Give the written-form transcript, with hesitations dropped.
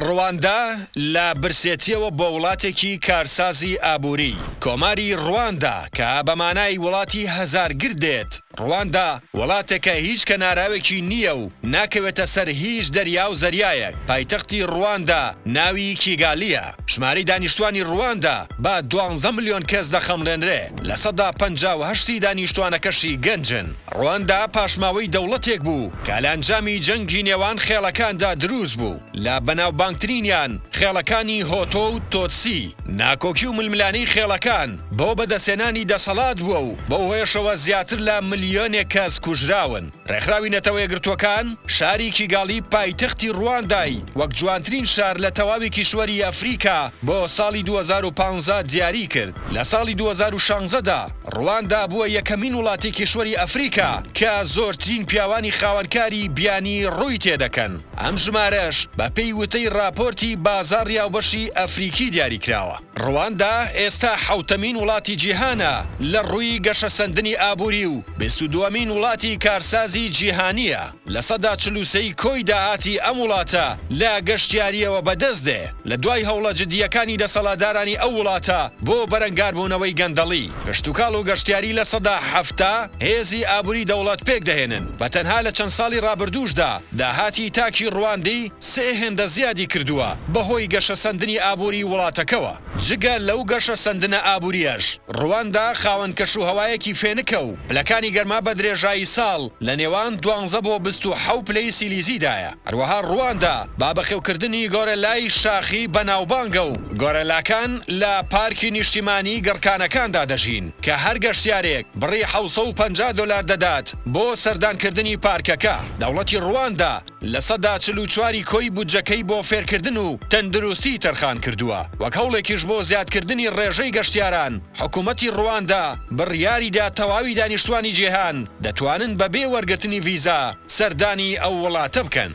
ڕواندا لە برسێتیەوە بۆ وڵاتێکی کارسازی ئابووری. کۆماری ڕواندا کە بەمانای وڵاتی هەزارگر دێت. ڕواندا وڵاتێکە هیچ کەناراوێکی نییە و ناکەوێتە سەر هیچ دەریا و زەریایەک. پایتەختی ڕواندا ناوی کیگالیە. ژمارەی دانیشتوانی ڕواندا با 12 ملیۆن کەس دەخەمڵێنرێ. لە سەدا 58 دانیشتوانەکەشی گەنجن. ڕواندا پاشماوەی دەوڵەتێک بوو کە لە ئەنجامی جەنگی نێوان خێڵەکاندا دروست بوو. لە بەناوبانگترینیان خێڵەکانی هۆتۆ و تۆتسی. ناکۆکی و ململانەی خێڵەکان بۆ بەدەسێنانی دەسەڵات بووە و بۆ هۆیشەوە زیاتر لە ملیۆنێک کەس کوژراون. ڕێکخراوی نەتەوە یەکگرتووەکان شاری کیگالی پایتەختی ڕوواندای وەک جوانترین شار لە تەواوی کیشوەری ئەفریقا بۆ ساڵی 2015 دیاری کرد. لە ساڵی 2016دا ڕواندا بووە یەکەمین وڵاتی کیشوەری ئەفریقا کە زۆرترین پیاوانی خاوەنکاری بیانی ڕووی تێدەکەن. ئەم ژمارەش بە پێی وتەی راپۆرتی بازار ڕاوبەشی ئەفریقی دیاری کراوە. ڕواندا ئێستا حوتەمین وڵاتی جیهانە لە ڕووی گەشەسەندنی ئابووری و 22مین وڵاتی کارسازی جیهانیە. لە سەدا 43 کۆی داهاتی ئەم وڵاتە لە گەشتیاریەوە بەدەست دێ. لە دوای هەوڵە جدیەکانی دەسەڵاتدارانی ئەو وڵاتە بۆ بەرەنگاربوونەوەی گەندەڵی کەشتوکاڵ و گەشتیاری لە سەدا 7 هێزی ئابووری دەوڵەت پێک دەهێنن. بەتەنها لە چەند ساڵی ڕابردووشدا داهاتی تاکی ڕواندی 3 هێندە زیادی کردووە بەهۆی گەشەسەندنی ئابووری وڵاتەکەوە. جگە لەو گەشە سندنە ئابووریەش ڕواندا خاوەن کەشوهەوایەکی فێنکە و پلەکانی گەرما بە درێژایی ساڵ لە نێوان 12 بۆ 27 پلەی سیلیزیدایە. هەروەها ڕواندا با بەخێوکردنی گۆرەلای شاخی بەناوبانگە و گۆرەلاکان لە پارکی نیشتیمانی گەڕکانەکاندا دەژین کە هەر گەشتیارێک بڕی 750 دلار دەدات بۆ سەردانکردنی پارکەکە. دەوڵەتی ڕواندا لە سەدا 44 کۆی بودجەکەی بۆ فێرکردن و تەندروستی تەرخان کردووە. وەک هەوڵێکیش بۆ زیادکردنی ڕێژەی گەشتیاران حکوومەتی ڕواندا بڕیاریدا تەواوی دانیشتوانی جیهان دەتوانن بەبێ وەرگرتنی ڤیزا سەردانی ئەو وڵاتە بکەن.